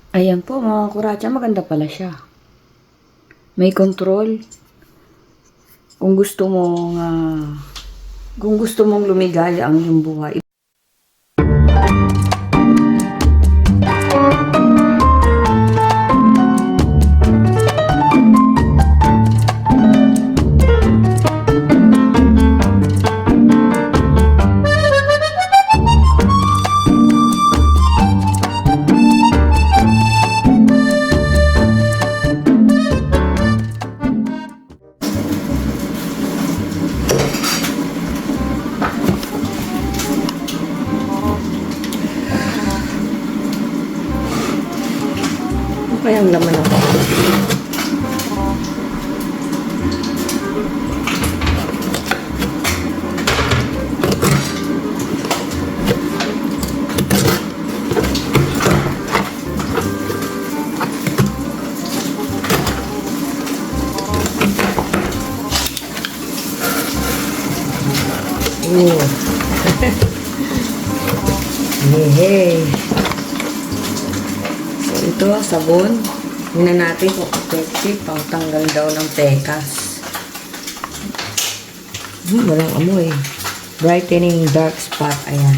Ayan po mga kuratsa, maganda pala siya. May control. Kung gusto mong lumigaya ang iyong buhay. Ano kaya ang laman ako? Hey. So ito, sabon. Tingnan natin kung effective pang tanggal daw ng pekas. Walang amoy. Brightening dark spot. Ayan.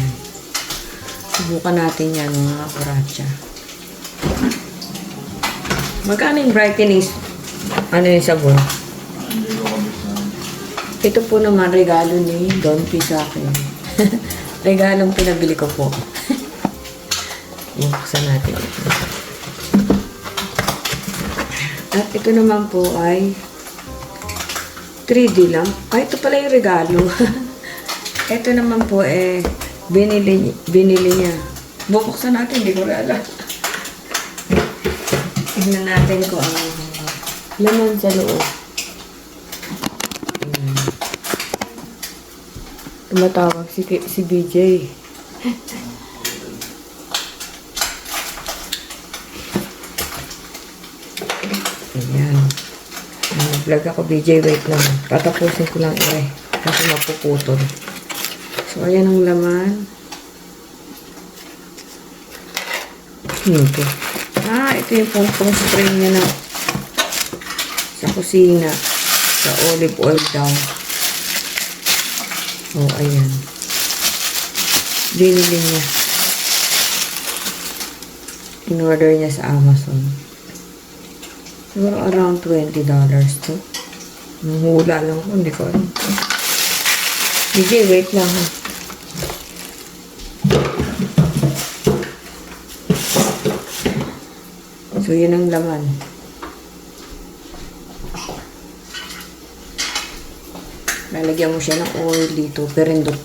Subukan natin yan mga kuratsa. Magkano yung brightening? Ano yung sabon? Ito po naman regalo ni Don P sa akin. Regalong pinabili ko po. Buksan natin ito. At ito naman po ay 3D lang. Ay, ito pala yung regalo. Ito naman po binili niya. Bubuksan natin, hindi ko rin alam. Tignan natin kung ang laman sa loob. Tumatawag si BJ. Ayan. Nag-vlog ako, BJ. Wait lang. Tatapusin ko lang kasi mapuputol. So, ayan ang laman. Ito. Ito yung pong spray niya na sa kusina. Sa olive oil daw. Oh, ayan. Binili niya. In-order niya sa Amazon. Siguro around $20 to. Nanghula lang ko, hindi ko alam. DJ, wait lang ha. So, yun ang laman. Lalagyan mo siya ng oil dito. Perindot.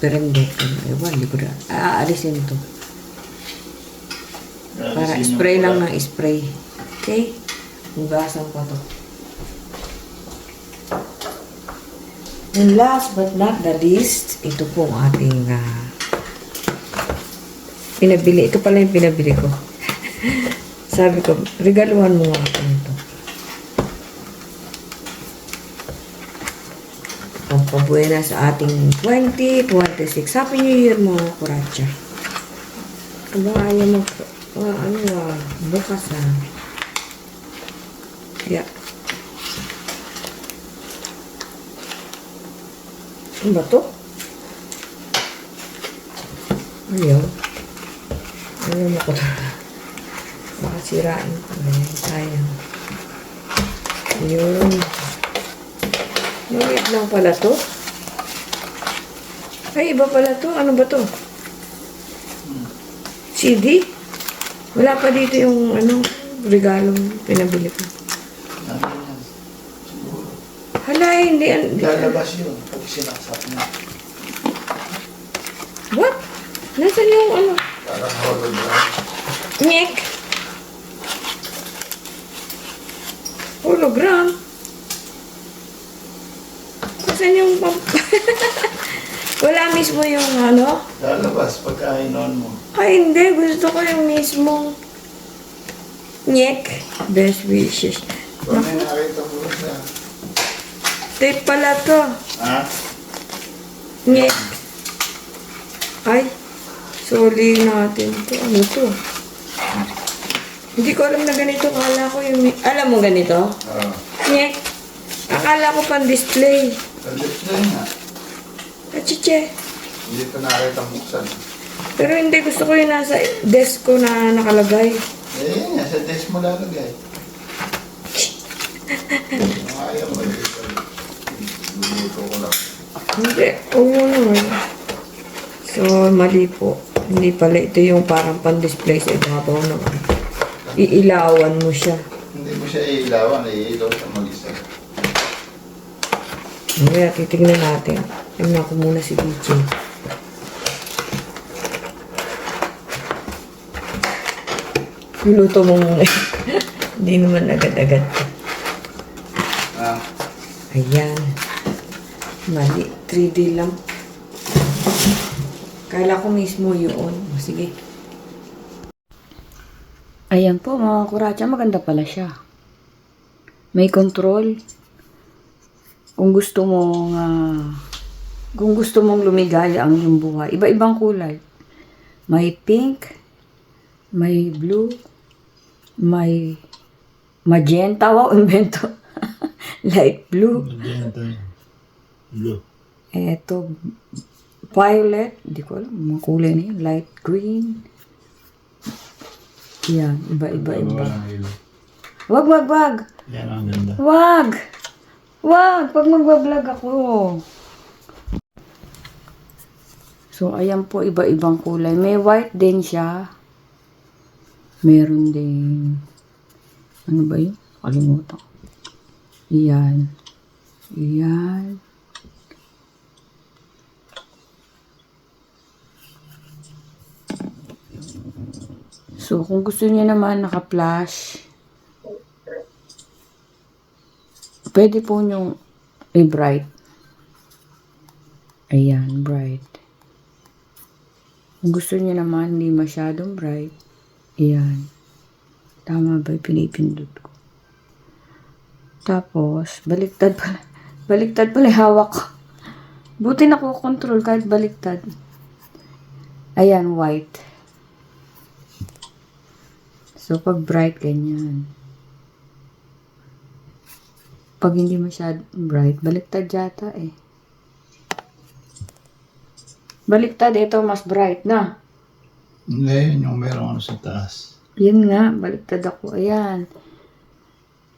Ewan, hindi ko na. Aalisin to. Para spray lang ng spray. Okay? Hugasan ko to. And last but not the least, ito po ang ating pinabili. Ito pala yung pinabili ko. Sabi ko, regaluhan mo ako nito. Pampabuena sa ating 2026. Happy New Year mga kuratsa. Aba, ayaw mo bukas ha. Yeah. Ano ba to? Ayaw. Ayaw mo ko na. Baka sirain ko. Ayan, sayang. Ayun. Maliit lang pala to. Ay, iba pala to. Ano ba to? CD? Wala pa dito yung regalong pinabili ko. Hala, hindi. Lalabas yun pag sinaksak niya. What? Nasaan yung Parang hologram. Nyek? Hologram? Nasaan yung wala mismo yung Lalabas pagka inon mo. Ay, hindi. Gusto ko yung mismo Nyek. Best wishes. Kung may nakita mo siya. Tape pala to. Ha? Nyek. Ay, suli natin to. Ano to? Hindi ko alam na ganito. Akala ko yung... Alam mo ganito? Oo. Nye. Akala ko pang display. Display nga. Achiche. Hindi ko nakita buksan. Pero hindi. Gusto ko yung nasa desk ko na nakalagay. Eh, nasa desk mo lalagay. Ayaw mo. Luluto ko lang. Hindi. Oo naman. So, mali po. Hindi pala. Ito yung parang pan-display sa ibabaw naman. Iilawan mo siya. Hindi mo siya iilawan. Iilaw siya mag-isa. Kaya titignan natin. Tignan ko muna si DJ. Luluto mo muna. Hindi naman agad-agad. Ah, Ayan. Mali. 3D lang. Kala ko mismo yun. O, sige. Ayan po mga kuratsa. Maganda pala siya. May control. Kung gusto mong lumigaya ang iyong buhay. Iba-ibang kulay. May pink. May blue. May magenta. Wow, invento. Light blue. Blue. Eto, violet. Hindi ko alam. Mga kulay na yun. Light green. Yan. Iba-iba. Wag. Yan ang ganda. Wag! Pag magbablog ako. So, ayan po. Iba-ibang kulay. May white din siya. Meron din. Ano ba yun? Kalimutan. Yan. So, kung gusto niya naman naka-flash, pwede po nyong i-bright. Ayan, bright. Kung gusto niya naman hindi masyadong bright, ayan. Tama ba? Pinipindot ko. Tapos, baliktad pala. Baliktad pala yung hawak ko. Buti na ko control kahit baliktad. Ayan, white. So, pag bright, ganyan. Pag hindi masyadong bright, baliktad yata eh. Baliktad, ito mas bright na. hindi. Yun yung meron ano sa taas. Yan nga, baliktad ako. Ayan.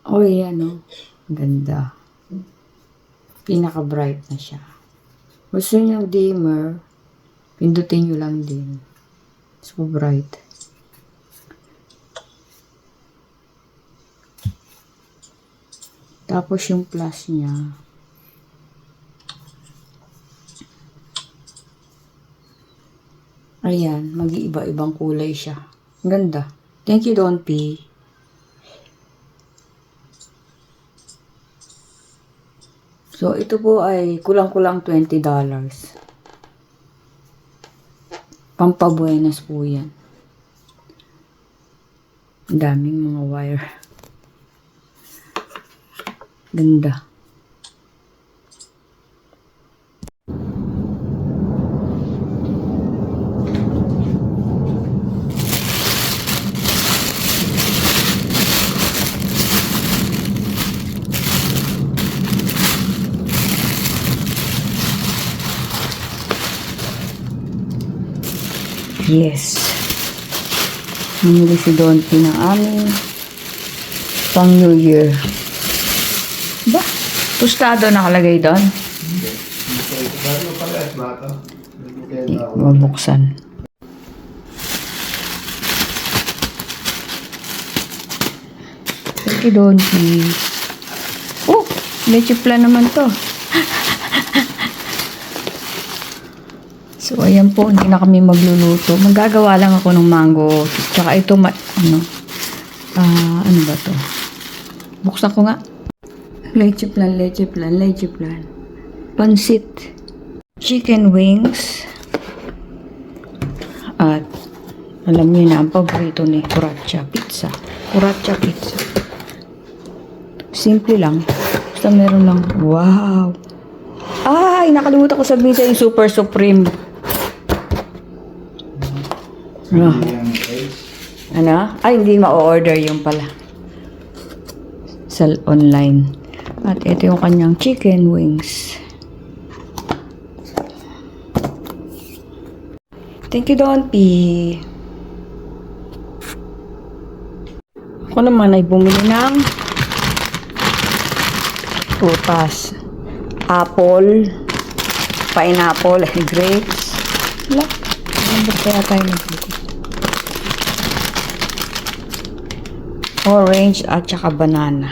O, yan o. Ganda. Pinaka-bright na siya. Gusto niyang dimmer, pindutin nyo lang din. So bright. Tapos yung plus niya. Ayan, mag-iiba-ibang kulay siya. Ang ganda. Thank you, Don P. So, ito po ay kulang-kulang $20. Pampabuenas po yan. Ang daming mga wire. Ganda. Yes. Namili si Donty ng aming pang New Year. Ba? Tostado nakalagay doon? Bago pala at bata. Mabuksan. Thank you, Donty. Oh! May chipla naman to. So, ayan po, hindi na kami magluluto. Magagawa lang ako ng mango. Tsaka ito, ano ba to? Buksan ko nga. Leche plan. Pansit. Chicken wings. At, alam niyo na, ang paborito ni Kuratsa pizza. Simple lang. Basta meron lang. Wow! Ay, nakalimutan ko sabihin sa yung Super Supreme. Yung eggs. Ano? Ay, hindi ma-order yung pala. Sa online. At ito yung kanyang chicken wings. Thank you, Don P. Ako naman ay bumili ng prutas. Apple, pineapple, and grapes. Wala. Ano ba kaya tayo nagbili? Orange at saka banana.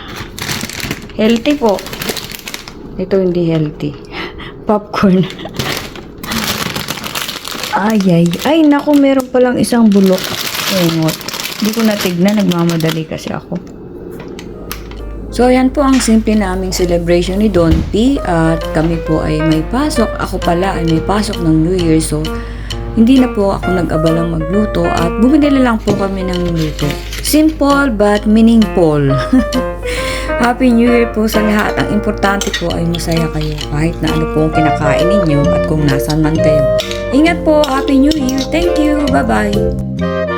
Healthy po. Ito hindi healthy. Popcorn. Ay, naku, meron palang isang bulok. Engot. Hindi ko natignan, nagmamadali kasi ako. So, ayan po ang simple naming celebration ni Don P. At kami po ay may pasok. Ako pala ay may pasok ng New Year. So, hindi na po ako nag-abalang magluto. At bumili lang po kami ng luto. Simple but meaningful. Happy New Year po sa lahat. Ang importante po ay masaya kayo kahit na ano po ang kinakain ninyo at kung nasan man kayo. Ingat po. Happy New Year. Thank you. Bye-bye.